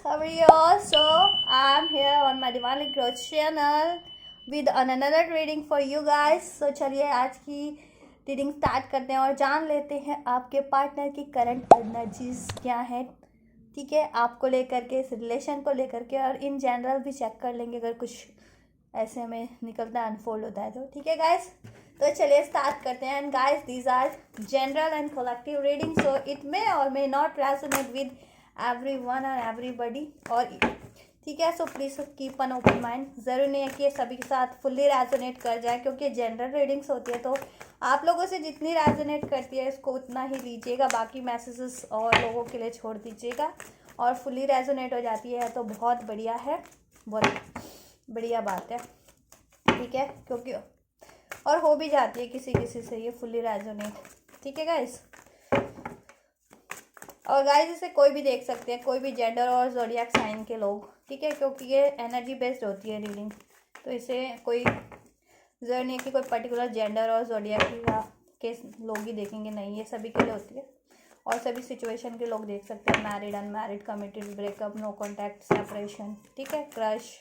how are you all? So I'm here on my Divinely Growth channel with another reading for you guys. So चलिए आज की reading start करते हैं और जान लेते हैं आपके पार्टनर की करंट एनर्जीज क्या है। ठीक है, आपको लेकर के, इस रिलेशन को लेकर के, और इन जनरल भी चेक कर लेंगे अगर कुछ ऐसे में निकलता है, अनफोल्ड होता है तो। ठीक है गाइस, तो चलिए स्टार्ट करते हैं। And guys, these are general and collective reading, so it may or may not resonate with everyone and everybody, और ठीक है, so please keep an open mind. ज़रूर नहीं है कि ये सभी के साथ फुल्ली रेजोनेट कर जाए, क्योंकि जनरल रीडिंग्स होती है तो आप लोगों से जितनी रेजोनेट करती है इसको उतना ही लीजिएगा, बाकी मैसेजेस और लोगों के लिए छोड़ दीजिएगा। और फुल्ली रेजोनेट हो जाती है तो बहुत बढ़िया है, बहुत बढ़िया बात है। ठीक है, क्योंकि और हो भी जाती है किसी किसी से ये फुल्ली रेजोनेट। ठीक है गाइस, और गाइस इसे कोई भी देख सकते हैं, कोई भी जेंडर और ज़ोडिएक साइन के लोग। ठीक है, क्योंकि ये एनर्जी बेस्ड होती है रीडिंग, तो इसे कोई ज़रूर नहीं है कि कोई पर्टिकुलर जेंडर और ज़ोडिएक के लोग ही देखेंगे, नहीं, ये सभी के लिए होती है और सभी सिचुएशन के लोग देख सकते हैं। Married, unmarried, committed, breakup, no contact, separation, ठीक है, क्रश।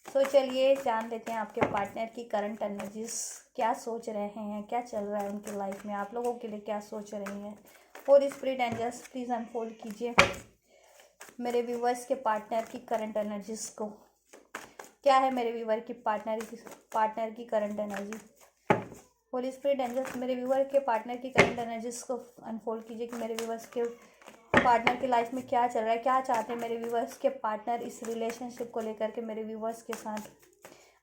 सो चलिए जान लेते हैं आपके पार्टनर की करंट एनर्जीज क्या सोच रहे हैं, क्या चल रहा है उनकी लाइफ में, आप लोगों के लिए क्या सोच रही हैं। Holy spirit angels please unfold कीजिए मेरे व्यूवर्स के पार्टनर की करंट एनर्जीज को। क्या है मेरे व्यूवर की पार्टनर की current energy. Holy spirit angels मेरे व्यूवर के पार्टनर की करंट एनर्जीज को अनफोल्ड कीजिए कि मेरे व्यूवर्स के पार्टनर की लाइफ में क्या चल रहा है, क्या चाहते हैं मेरे व्यूवर्स के पार्टनर इस रिलेशनशिप को लेकर के, मेरे व्यूवर्स के साथ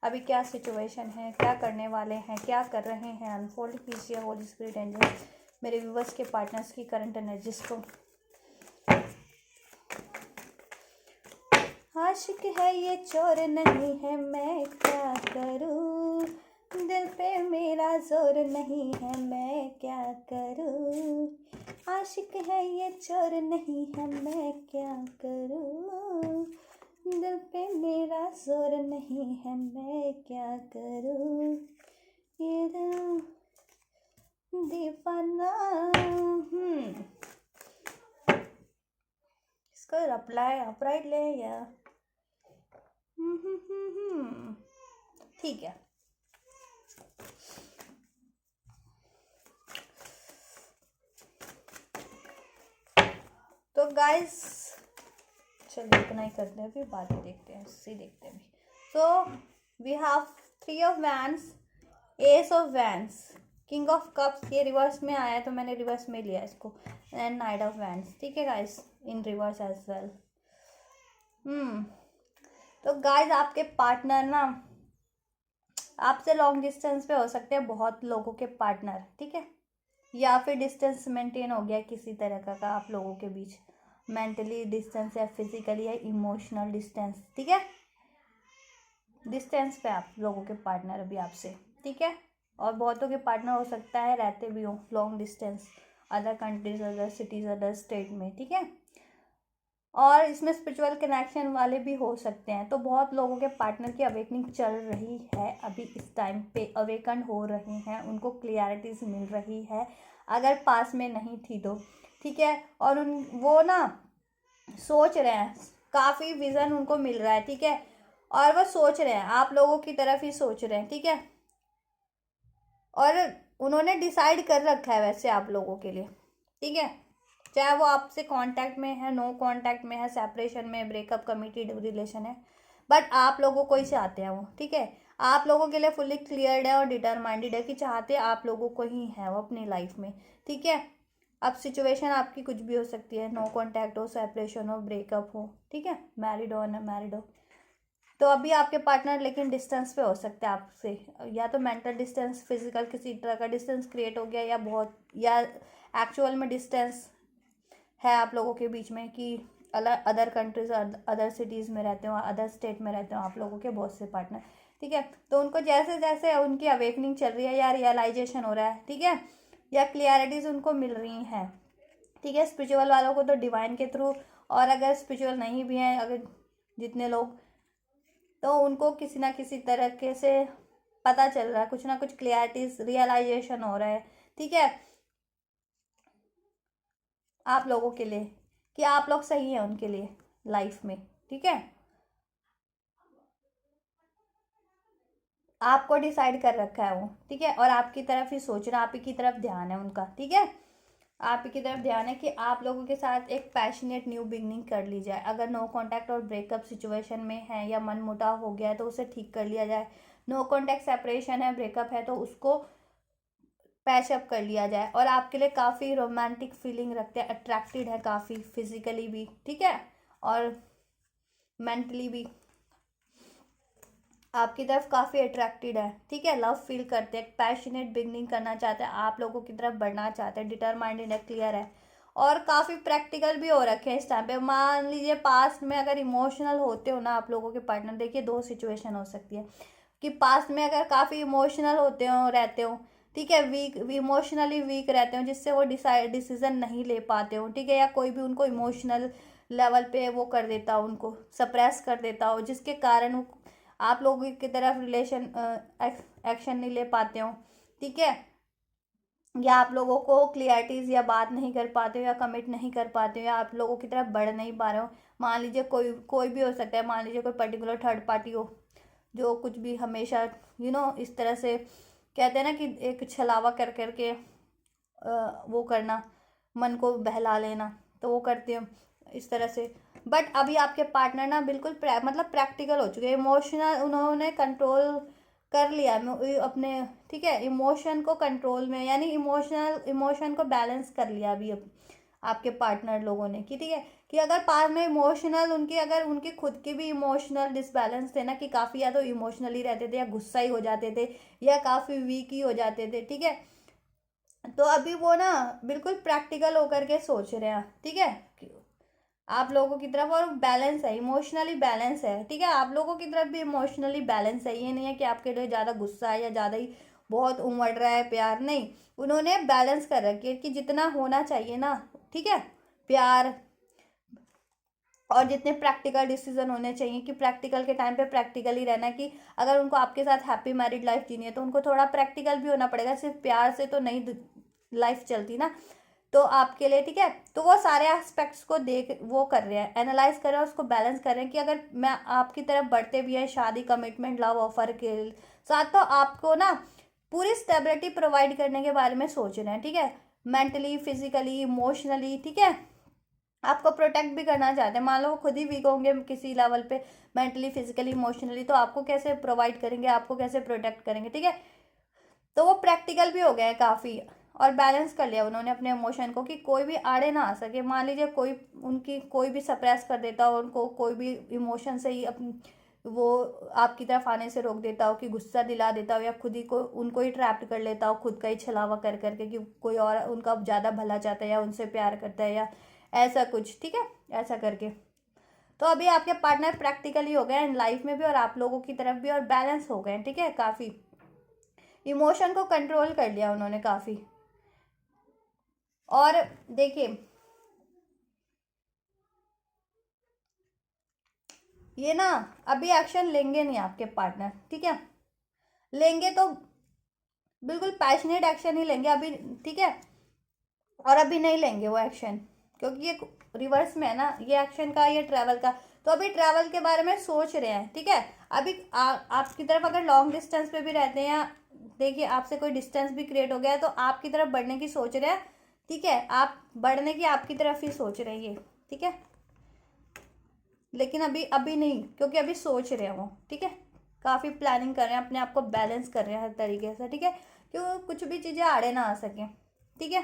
अभी क्या सिचुएशन है, क्या करने वाले हैं, क्या कर रहे हैं। अनफोल्ड कीजिए होली स्पिरिट एंजल्स मेरे व्यूवर्स के पार्टनर्स की करंट एनर्जीज को। आशिक है ये चोर नहीं है, मैं क्या करूं, दिल पे मेरा जोर नहीं है, मैं क्या करूं। आशिक है ये चोर नहीं है, मैं क्या करूं, दिल पे मेरा जोर नहीं है, मैं क्या करूं। ये दिल दीवाना। इसका रिप्लाई अपराइट ले या ठीक है। तो गाइस चलिए इतना ही करते हैं, फिर बात देखते हैं, इससे देखते हैं। So we have 3 of wands, ace of wands, king of cups, ये रिवर्स में आया है तो मैंने रिवर्स में लिया इसको, एंड नाइट ऑफ वैंड्स। ठीक है गाइस, इन रिवर्स एज वेल। तो गाइस आपके पार्टनर ना आपसे लॉन्ग डिस्टेंस पे हो सकते हैं, बहुत लोगों के पार्टनर। ठीक है, या फिर डिस्टेंस मेंटेन हो गया किसी तरह का आप लोगों के बीच, मेंटली डिस्टेंस या फिजिकली या इमोशनल डिस्टेंस। ठीक है, डिस्टेंस पे आप लोगों के पार्टनर अभी आपसे। ठीक है, और बहुतों के पार्टनर हो सकता है रहते भी हो long distance, other countries, other cities, other state में। ठीक है, और इसमें स्पिरिचुअल कनेक्शन वाले भी हो सकते हैं। तो बहुत लोगों के पार्टनर की अवेकनिंग चल रही है अभी, इस टाइम पे अवेकन हो रहे हैं, उनको क्लियरिटीज मिल रही है अगर पास में नहीं थी तो। ठीक है, और वो ना सोच रहे हैं, काफ़ी विज़न उनको मिल रहा है। ठीक है, और वो सोच रहे हैं आप लोगों की तरफ ही सोच रहे हैं। ठीक है, और उन्होंने डिसाइड कर रखा है वैसे आप लोगों के लिए। ठीक है, चाहे वो आपसे कांटेक्ट में है, नो कांटेक्ट में है, सेपरेशन में, ब्रेकअप, कमिटेड रिलेशन है, बट आप लोगों को ही चाहते हैं वो। ठीक है, आप लोगों के लिए फुल्ली क्लियर्ड है और डिटरमाइंडेड है कि चाहते आप लोगों को ही है वो अपनी लाइफ में। ठीक है, अब सिचुएशन आपकी कुछ भी हो सकती है, नो कांटेक्ट हो, सेपरेशन हो, ब्रेकअप हो, ठीक है, मैरिड हो, अनमैरिड हो। तो अभी आपके पार्टनर लेकिन डिस्टेंस पे हो सकते हैं आपसे, या तो मेंटल डिस्टेंस, फिजिकल किसी तरह का डिस्टेंस क्रिएट हो गया, या बहुत, या एक्चुअल में डिस्टेंस है आप लोगों के बीच में कि अदर कंट्रीज, अदर सिटीज़ में रहते हो, अदर स्टेट में रहते हो आप लोगों के बहुत से पार्टनर। ठीक है, तो उनको जैसे जैसे उनकी अवेकनिंग चल रही है या रियलाइजेशन हो रहा है, ठीक है, या क्लियरिटीज उनको मिल रही हैं। ठीक है, स्पिरिचुअल वालों को तो डिवाइन के थ्रू, और अगर स्पिरिचुअल नहीं भी हैं, अगर जितने लोग, तो उनको किसी ना किसी तरीके से पता चल रहा है, कुछ ना कुछ क्लियरिटीज, रियलाइजेशन हो रहा है। ठीक है, आप लोगों के लिए कि आप लोग सही हैं उनके लिए, लाइफ में, ठीक है। आपको डिसाइड कर रखा है वो, ठीक है, और आपकी तरफ ही सोच रहा, आप ही की तरफ ध्यान है उनका, ठीक है। आप ही की तरफ ध्यान है कि आप लोगों के साथ एक पैशनेट न्यू बिगनिंग कर ली जाए। अगर नो कांटेक्ट और ब्रेकअप सिचुएशन में है या मन मुटाव हो गया है तो उसे ठीक कर लिया जाए। नो कांटेक्ट सेपरेशन है, ब्रेकअप है, तो उसको पैचअप कर लिया जाए। और आपके लिए काफ़ी रोमांटिक फीलिंग रखते हैं, अट्रैक्टेड है काफ़ी, फिजिकली भी, ठीक है, और मेंटली भी आपकी तरफ काफ़ी अट्रैक्टेड है, ठीक है। लव फील करते हैं, पैशनेट बिगनिंग करना चाहते हैं, आप लोगों की तरफ बढ़ना चाहते हैं, डिटरमाइंडेड है, क्लियर है, और काफ़ी प्रैक्टिकल भी हो रखे हैं इस टाइम पे। मान लीजिए पास्ट में अगर इमोशनल होते हो ना आप लोगों के पार्टनर, देखिए दो सिचुएशन हो सकती है कि पास्ट में अगर काफ़ी इमोशनल होते हो, रहते हो, ठीक है, वीक, इमोशनली वीक रहते हो, जिससे वो डिसीजन नहीं ले पाते हो, ठीक है, या कोई भी उनको इमोशनल लेवल पे वो कर देता हो, उनको सप्रेस कर देता हो, जिसके कारण वो आप लोगों की तरफ रिलेशन एक्शन नहीं ले पाते हो, ठीक है, या आप लोगों को क्लियरिटीज या बात नहीं कर पाते हो, या कमिट नहीं कर पाते हो, या आप लोगों की तरफ बढ़ नहीं पा रहे हो। मान लीजिए कोई कोई भी हो सकता है, मान लीजिए कोई पर्टिकुलर थर्ड पार्टी हो जो कुछ भी हमेशा इस तरह से कहते हैं ना कि एक छलावा कर करके वो करना, मन को बहला लेना, तो वो करते हो इस तरह से। बट अभी आपके पार्टनर ना बिल्कुल मतलब प्रैक्टिकल हो चुके हैं, इमोशनल उन्होंने कंट्रोल कर लिया अपने, ठीक है, इमोशन को कंट्रोल में, यानी इमोशन को बैलेंस कर लिया अभी अब आपके पार्टनर लोगों ने, कि ठीक है, कि अगर पास में इमोशनल अगर उनकी खुद की भी इमोशनल डिसबैलेंस थे ना, कि काफ़ी या तो इमोशनली रहते थे, या गुस्सा ही हो जाते थे, या काफ़ी वीक ही हो जाते थे, ठीक है, तो अभी वो ना बिल्कुल प्रैक्टिकल होकर के सोच रहे हैं, ठीक है, आप लोगों की तरफ, और बैलेंस है, इमोशनली बैलेंस है, ठीक है, आप लोगों की तरफ भी इमोशनली बैलेंस है। ये नहीं है कि आपके लिए ज़्यादा गुस्सा है या ज़्यादा ही बहुत उमड़ रहा है प्यार, नहीं, उन्होंने बैलेंस कर रखी है कि जितना होना चाहिए ना, ठीक है, प्यार, और जितने प्रैक्टिकल डिसीजन होने चाहिए कि प्रैक्टिकल के टाइम पे प्रैक्टिकल ही रहना, कि अगर उनको आपके साथ हैप्पी मैरिड लाइफ जीनी है तो उनको थोड़ा प्रैक्टिकल भी होना पड़ेगा, सिर्फ प्यार से तो नहीं लाइफ चलती ना, तो आपके लिए, ठीक है, तो वो सारे एस्पेक्ट्स को देख वो कर रहे हैं, एनालाइज कर रहे हैं, उसको बैलेंस कर रहे हैं कि अगर मैं आपकी तरफ बढ़ते भी है, शादी, कमिटमेंट, लव ऑफर के साथ, तो आपको ना पूरी स्टेबिलिटी प्रोवाइड करने के बारे में सोच रहे हैं, ठीक है, मेंटली, फिजिकली, इमोशनली, ठीक है, आपको प्रोटेक्ट भी करना चाहते हैं। मान लो वो खुद ही वीक होंगे किसी लेवल पे, मेंटली, फिजिकली, इमोशनली, तो आपको कैसे प्रोवाइड करेंगे, आपको कैसे प्रोटेक्ट करेंगे, ठीक है, तो वो प्रैक्टिकल भी हो गया है काफ़ी, और बैलेंस कर लिया उन्होंने अपने इमोशन को कि कोई भी आड़े ना आ सके। मान लीजिए कोई उनकी कोई भी सप्रेस कर देता हो, उनको कोई भी इमोशन से ही अपनी वो आपकी तरफ आने से रोक देता हो, कि गुस्सा दिला देता हो, या खुद ही को उनको ही ट्रैप्ड कर लेता हो, खुद का ही छलावा कर करके कि कोई और उनका ज़्यादा भला चाहता है, या उनसे प्यार करता है, या ऐसा कुछ, ठीक है, ऐसा करके। तो अभी आपके पार्टनर प्रैक्टिकली हो गए इन लाइफ में भी, और आप लोगों की तरफ भी, और बैलेंस हो गए, ठीक है, काफ़ी इमोशन को कंट्रोल कर लिया उन्होंने काफ़ी। और देखिए ये ना अभी एक्शन लेंगे नहीं आपके पार्टनर, ठीक है, लेंगे तो बिल्कुल पैशनेट एक्शन ही लेंगे अभी, ठीक है, और अभी नहीं लेंगे वो एक्शन, क्योंकि ये रिवर्स में है ना ये एक्शन का, ये ट्रैवल का, तो अभी ट्रैवल के बारे में सोच रहे हैं, ठीक है। अभी आपकी तरफ अगर लॉन्ग डिस्टेंस पे भी रहते हैं, देखिए आपसे कोई डिस्टेंस भी क्रिएट हो गया है, तो आपकी तरफ बढ़ने की सोच रहे हैं, ठीक है, आप बढ़ने की आपकी तरफ ही सोच रहे हैं ये, ठीक है, लेकिन अभी अभी नहीं, क्योंकि अभी सोच रहे हैं वो, ठीक है, काफ़ी प्लानिंग कर रहे हैं, अपने आप को बैलेंस कर रहे हैं हर तरीके से, ठीक है, क्यों कुछ भी चीज़ें आड़े ना आ सकें, ठीक है।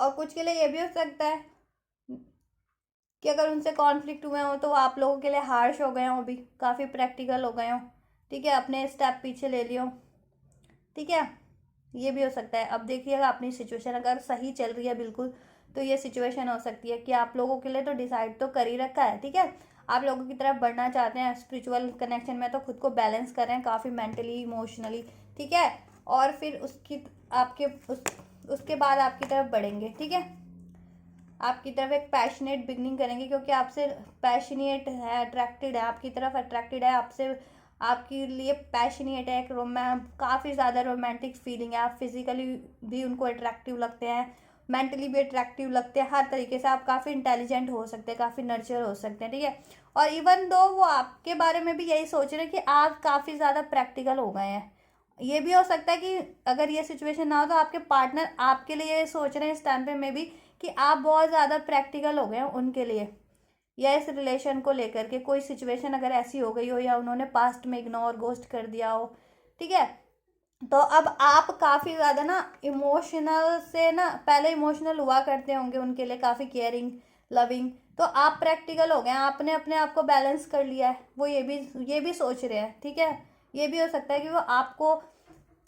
और कुछ के लिए ये भी हो सकता है कि अगर उनसे कॉन्फ्लिक्ट हुए हो तो वो आप लोगों के लिए हार्श हो गए हो, अभी काफ़ी प्रैक्टिकल हो गए हो, ठीक है, अपने स्टेप पीछे ले लियो, ठीक है, ये भी हो सकता है। अब देखिएगा अपनी सिचुएशन अगर सही चल रही है बिल्कुल, तो ये सिचुएशन हो सकती है कि आप लोगों के लिए तो डिसाइड तो कर ही रखा है, ठीक है, आप लोगों की तरफ बढ़ना चाहते हैं स्पिरिचुअल कनेक्शन में, तो खुद को बैलेंस कर रहे हैं काफ़ी मेंटली, इमोशनली, ठीक है, और फिर उसके बाद आपकी तरफ बढ़ेंगे, ठीक है, आपकी तरफ एक पैशनेट बिगनिंग करेंगे, क्योंकि आपसे पैशनेट है, अट्रैक्टेड है, आपकी तरफ अट्रैक्टेड है, आपसे आपके लिए पैशनेट है, एक काफ़ी ज़्यादा रोमांटिक फीलिंग है, आप फिजिकली भी उनको अट्रैक्टिव लगते हैं, मेंटली भी अट्रैक्टिव लगते हैं, हर तरीके से आप काफ़ी इंटेलिजेंट हो सकते हैं, काफ़ी नर्चर हो सकते हैं, ठीक है। और इवन दो वो आपके बारे में भी यही सोच रहे हैं कि आप काफ़ी ज़्यादा प्रैक्टिकल हो गए हैं। ये भी हो सकता है कि अगर ये सिचुएशन ना हो तो आपके पार्टनर आपके लिए ये सोच रहे हैं इस टाइम पे में भी कि आप बहुत ज़्यादा प्रैक्टिकल हो गए हैं उनके लिए, या इस रिलेशन को लेकर के कोई सिचुएशन अगर ऐसी हो गई हो या उन्होंने पास्ट में इग्नोर गोस्ट कर दिया हो, ठीक है। तो अब आप काफ़ी ज़्यादा ना इमोशनल से ना, पहले इमोशनल हुआ करते होंगे उनके लिए, काफ़ी केयरिंग लविंग, तो आप प्रैक्टिकल हो गए हैं, आपने अपने आप को बैलेंस कर लिया है, वो ये भी सोच रहे हैं, ठीक है। ये भी हो सकता है कि वो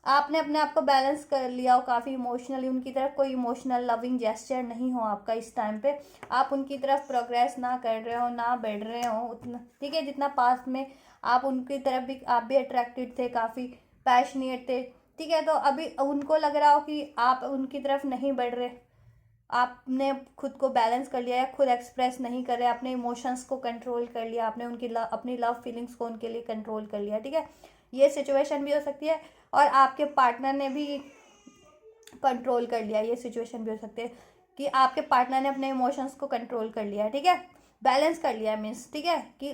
आपने अपने आप को बैलेंस कर लिया हो काफ़ी इमोशनली, उनकी तरफ कोई इमोशनल लविंग जेस्चर नहीं हो आपका इस टाइम पे, आप उनकी तरफ प्रोग्रेस ना कर रहे हो, ना बढ़ रहे हो उतना, ठीक है, जितना पास्ट में आप उनकी तरफ भी, आप भी अट्रैक्टेड थे, काफ़ी पैशनेट थे, ठीक है। तो अभी उनको लग रहा हो कि आप उनकी तरफ नहीं बढ़ रहे, आपने खुद को बैलेंस कर लिया है, खुद एक्सप्रेस नहीं कर रहे, अपने इमोशंस को कंट्रोल कर लिया, आपने अपनी लव फीलिंग्स को उनके लिए कंट्रोल कर लिया, ठीक है। ये सिचुएशन भी हो सकती है, और आपके पार्टनर ने भी कंट्रोल कर लिया, ये सिचुएशन भी हो सकती है कि आपके पार्टनर ने अपने इमोशंस को कंट्रोल कर लिया, ठीक है, बैलेंस कर लिया मीन्स, ठीक है, कि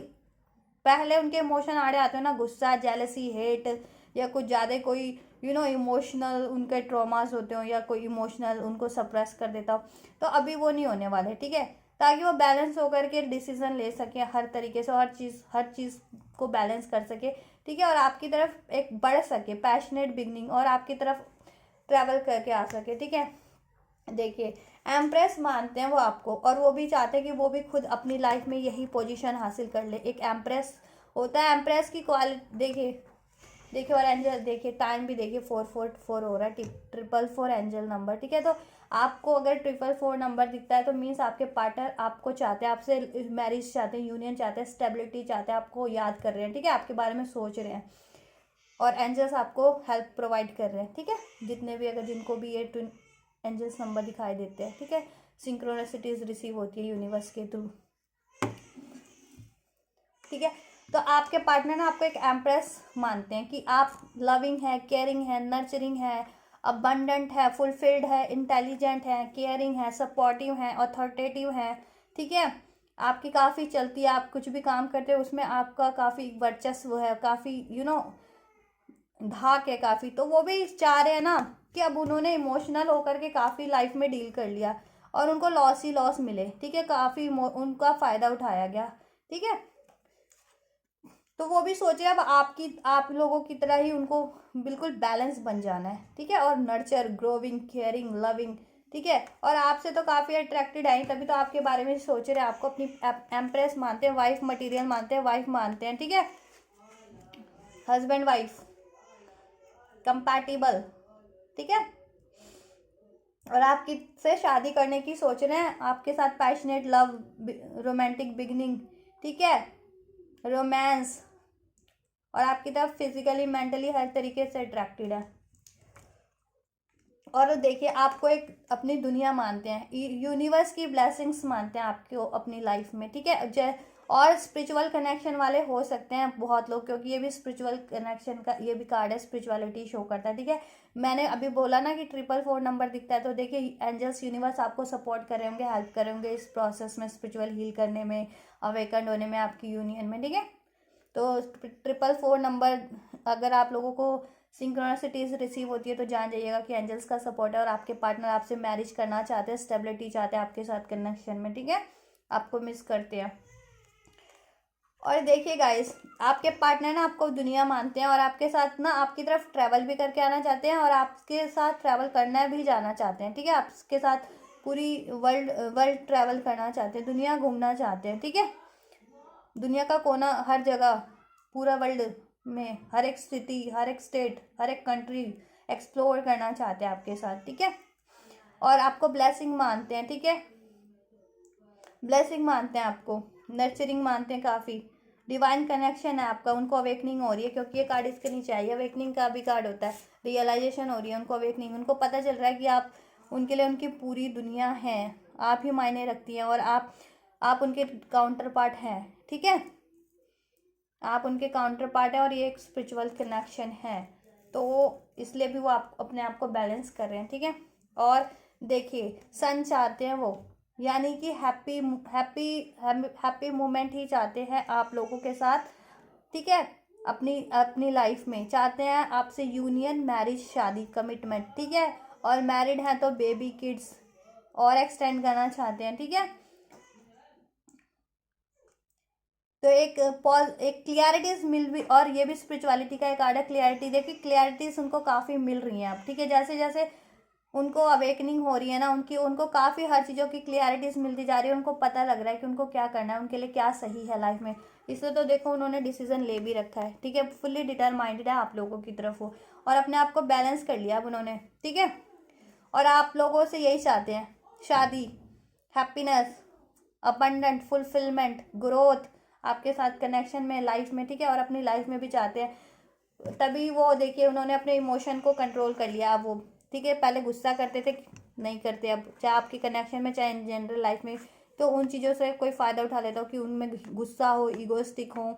पहले उनके इमोशन आड़े आते हैं ना, गुस्सा, जेलसी, हेट, या कुछ ज़्यादा कोई इमोशनल उनके ट्रॉमास होते हो, या कोई इमोशनल उनको सप्रेस कर देता हो, तो अभी वो नहीं होने वाले, ठीक है, ताकि वो बैलेंस होकर के डिसीजन ले सके हर तरीके से, हर चीज़ को बैलेंस कर सके, ठीक है, और आपकी तरफ एक बढ़ सके, पैशनेट बिगनिंग, और आपकी तरफ ट्रैवल करके आ सके, ठीक है। देखिए, एम्प्रेस मानते हैं वो आपको, और वो भी चाहते हैं कि वो भी खुद अपनी लाइफ में यही पोजीशन हासिल कर ले, एक एम्प्रेस होता है, एम्प्रेस की क्वालिटी देखिए और एंजल देखिए, टाइम भी देखिए 444 हो रहा है, 444 एंजल नंबर, ठीक है। तो आपको अगर 444 नंबर दिखता है तो मीन्स आपके पार्टनर आपको चाहते हैं, आपसे मैरिज चाहते हैं, यूनियन चाहते हैं, स्टेबिलिटी चाहते हैं, आपको याद कर रहे हैं, ठीक है, आपके बारे में सोच रहे हैं, और एंजल्स आपको हेल्प प्रोवाइड कर रहे हैं, ठीक है। जितने भी अगर जिनको भी ये ट्विन एंजल्स नंबर दिखाई देते हैं, ठीक है, सिंक्रोनिसिटीज रिसीव होती है यूनिवर्स के थ्रू, ठीक है। तो आपके पार्टनर ना आपको एक एम्प्रेस मानते हैं कि आप लविंग है, केयरिंग है, नर्चरिंग है, अबंडेंट है, फुलफिल्ड है, इंटेलिजेंट है, केयरिंग है, सपोर्टिव है, अथॉरिटेटिव है, ठीक है। आपकी काफ़ी चलती है, आप कुछ भी काम करते हो उसमें आपका काफ़ी वर्चस्व है, काफ़ी धाक है काफ़ी, तो वो भी चाह रहे हैं ना कि अब उन्होंने इमोशनल होकर के काफ़ी लाइफ में डील कर लिया, और उनको लॉस ही लॉस मिले, ठीक है, काफ़ी उनका फ़ायदा उठाया गया, ठीक है। तो वो भी सोचे अब आप लोगों की तरह ही उनको बिल्कुल बैलेंस बन जाना है, ठीक है, और नर्चर, ग्रोविंग, केयरिंग, लविंग, ठीक है, और आपसे तो काफ़ी अट्रैक्टेड आई, तभी तो आपके बारे में सोच रहे हैं, आपको अपनी एम्प्रेस मानते हैं, वाइफ मटेरियल मानते हैं, वाइफ मानते हैं, ठीक है, हस्बैंड वाइफ कंपैटिबल, ठीक है, और आपकी से शादी करने की सोच रहे हैं, आपके साथ पैशनेट लव, रोमांटिक बिगनिंग, ठीक है, रोमांस, और आपकी तरफ फिजिकली मेंटली हर तरीके से अट्रैक्टेड है, और देखिए आपको एक अपनी दुनिया मानते हैं, यूनिवर्स की ब्लेसिंग्स मानते हैं आपको अपनी लाइफ में, ठीक है। और स्पिरिचुअल कनेक्शन वाले हो सकते हैं बहुत लोग, क्योंकि ये भी स्पिरिचुअल कनेक्शन का ये भी कार्ड है, स्पिरिचुअलिटी शो करता है, ठीक है। मैंने अभी बोला ना कि 444 नंबर दिखता है, तो देखिए एंजल्स यूनिवर्स आपको सपोर्ट कर रहे होंगे, हेल्प कर रहे होंगे इस प्रोसेस में, स्पिरिचुअल हील करने में, अवेकन होने में, आपकी यूनियन में, ठीक है। तो 444 नंबर अगर आप लोगों को सिंक्रोनिसिटीज रिसीव होती है तो जान जाइएगा कि एंजल्स का सपोर्ट है, और आपके पार्टनर आपसे मैरिज करना चाहते हैं, स्टेबिलिटी चाहते हैं आपके साथ कनेक्शन में, ठीक है, आपको मिस करते हैं। और देखिए गाइस, आपके पार्टनर ना आपको दुनिया मानते हैं, और आपके साथ ना आपकी तरफ ट्रैवल भी करके आना चाहते हैं, और आपके साथ ट्रैवल करना भी जाना चाहते हैं, ठीक है, आपके साथ पूरी वर्ल्ड ट्रैवल करना चाहते हैं, दुनिया घूमना चाहते हैं, ठीक है, दुनिया का कोना, हर जगह, पूरा वर्ल्ड में हर एक सिटी, हर एक स्टेट, हर एक कंट्री एक्सप्लोर करना चाहते हैं आपके साथ, ठीक है, और आपको ब्लेसिंग मानते हैं, ठीक है, ब्लेसिंग मानते हैं, आपको नर्चरिंग मानते हैं, काफ़ी डिवाइन कनेक्शन है आपका, उनको अवेकनिंग हो रही है, क्योंकि ये कार्ड इसके नीचे आई है, अवेकनिंग का भी कार्ड होता है, रियलाइजेशन हो रही है उनको, अवेकनिंग, उनको पता चल रहा है कि आप उनके लिए उनकी पूरी दुनिया है, आप ही मायने रखती हैं, और आप उनके काउंटर पार्ट हैं, ठीक है, आप उनके काउंटर पार्ट है, और ये एक स्पिरिचुअल कनेक्शन है, तो इसलिए भी वो आप अपने आप को बैलेंस कर रहे हैं, ठीक है। और देखिए सन चाहते हैं वो, यानी कि हैप्पी हैप्पी हैप्पी मोमेंट ही चाहते हैं आप लोगों के साथ, ठीक है। अपनी अपनी लाइफ में चाहते हैं आपसे यूनियन, मैरिज, शादी, कमिटमेंट, ठीक है। और मैरिड हैं तो बेबी, किड्स और एक्सटेंड करना चाहते हैं, ठीक है। तो एक क्लियरिटीज मिल भी, और ये भी स्पिरिचुअलिटी का एक आर्ट है क्लियरिटी। देखिए क्लियरिटीज उनको काफ़ी मिल रही हैं अब, ठीक है। जैसे जैसे उनको अवेकनिंग हो रही है ना, उनको काफ़ी हर चीज़ों की क्लियरिटीज मिलती जा रही है, उनको पता लग रहा है कि उनको क्या करना है, उनके लिए क्या सही है लाइफ में। इसलिए तो देखो उन्होंने डिसीजन ले भी रखा है, ठीक है। फुल्ली डिटरमाइंडेड है आप लोगों की तरफ वो, और अपने आप को बैलेंस कर लिया अब उन्होंने, ठीक है। और आप लोगों से यही चाहते हैं, शादी, हैप्पीनेस, अबंडेंट, फुलफिलमेंट, ग्रोथ, आपके साथ कनेक्शन में लाइफ में, ठीक है। और अपनी लाइफ में भी चाहते हैं, तभी वो देखिए उन्होंने अपने इमोशन को कंट्रोल कर लिया अब वो, ठीक है। पहले गुस्सा करते थे, नहीं करते अब, चाहे आपके कनेक्शन में चाहे इन जनरल लाइफ में। तो उन चीज़ों से कोई फ़ायदा उठा लेता हो कि उनमें गुस्सा हो, ईगोस्टिक हो,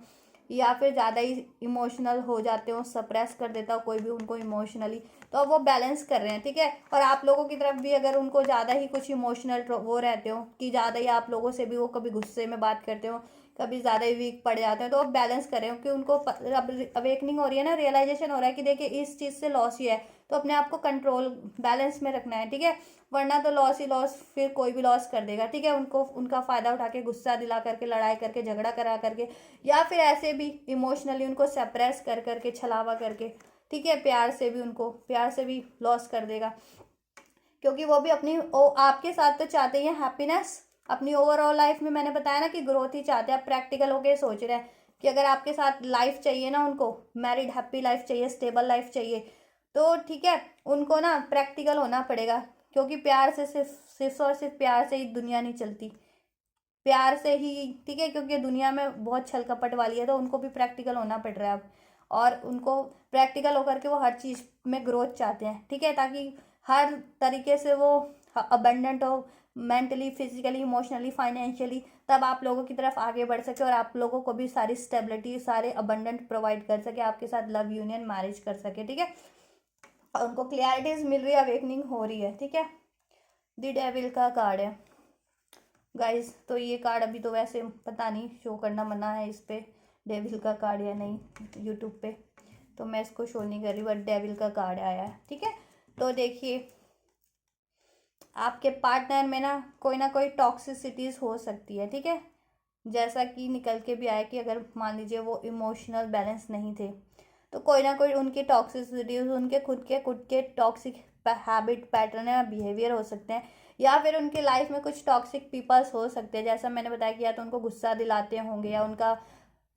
या फिर ज़्यादा ही इमोशनल हो जाते हो, सप्रेस कर देता हो कोई भी उनको इमोशनली, तो अब वो बैलेंस कर रहे हैं, ठीक है। और आप लोगों की तरफ भी अगर उनको ज़्यादा ही कुछ इमोशनल वो रहते हो कि ज़्यादा ही आप लोगों से भी वो कभी गुस्से में बात करते हो, कभी ज़्यादा ही वीक पड़ जाते हैं, तो अब बैलेंस कर रहे हो कि उनको अब अवेकनिंग हो रही है ना, रियलाइजेशन हो रहा है कि देखिए इस चीज़ से लॉस ही है, तो अपने आप को कंट्रोल बैलेंस में रखना है, ठीक है। वरना तो लॉस ही लॉस, फिर कोई भी लॉस कर देगा, ठीक है। उनको उनका फ़ायदा उठा के, गुस्सा दिला करके, लड़ाई करके, झगड़ा करा करके, या फिर ऐसे भी इमोशनली उनको सप्रेस कर करके, छलावा करके, ठीक है। प्यार से भी उनको, प्यार से भी लॉस कर देगा, क्योंकि वो भी अपनी आपके साथ तो चाहते ही हैं हैप्पीनेस अपनी ओवरऑल लाइफ में। मैंने बताया ना कि ग्रोथ ही चाहते हैं, आप प्रैक्टिकल होके सोच रहे हैं कि अगर आपके साथ लाइफ चाहिए ना, उनको मैरिड हैप्पी लाइफ चाहिए, स्टेबल लाइफ चाहिए, तो ठीक है उनको ना प्रैक्टिकल होना पड़ेगा, क्योंकि प्यार से सिर्फ सिर्फ और सिर्फ प्यार से ही दुनिया नहीं चलती, प्यार से ही, ठीक है। क्योंकि दुनिया में बहुत छल कपट वाली है, तो उनको भी प्रैक्टिकल होना पड़ रहा है अब, और उनको प्रैक्टिकल होकर के वो हर चीज़ में ग्रोथ चाहते हैं, ठीक है, ताकि हर तरीके से वो अबंडेंट हो, मेंटली, फिजिकली, इमोशनली, फाइनेंशियली, तब आप लोगों की तरफ आगे बढ़ सके और आप लोगों को भी सारी स्टेबिलिटी, सारे अबंडेंट प्रोवाइड कर सके, आपके साथ लव यूनियन, मैरिज कर सके, ठीक है। और उनको क्लैरिटीज मिल रही है, अवेकनिंग हो रही है, ठीक है। द डेविल का कार्ड है गाइस, तो ये कार्ड अभी तो वैसे पता नहीं शो करना मना है इस पे, डेविल का कार्ड या नहीं यूट्यूब पे, तो मैं इसको शो नहीं कर रही, बट डेविल का कार्ड आया है, ठीक है। तो देखिए आपके पार्टनर में ना कोई टॉक्सिसिटीज़ हो सकती है, ठीक है। जैसा कि निकल के भी आया कि अगर मान लीजिए वो इमोशनल बैलेंस नहीं थे, तो कोई ना कोई उनकी टॉक्सिसिटीज, उनके खुद के टॉक्सिक हैबिट, पैटर्न या बिहेवियर हो सकते हैं, या फिर उनकी लाइफ में कुछ टॉक्सिक पीपल्स हो सकते हैं, जैसा मैंने बताया कि या तो उनको गुस्सा दिलाते होंगे, या उनका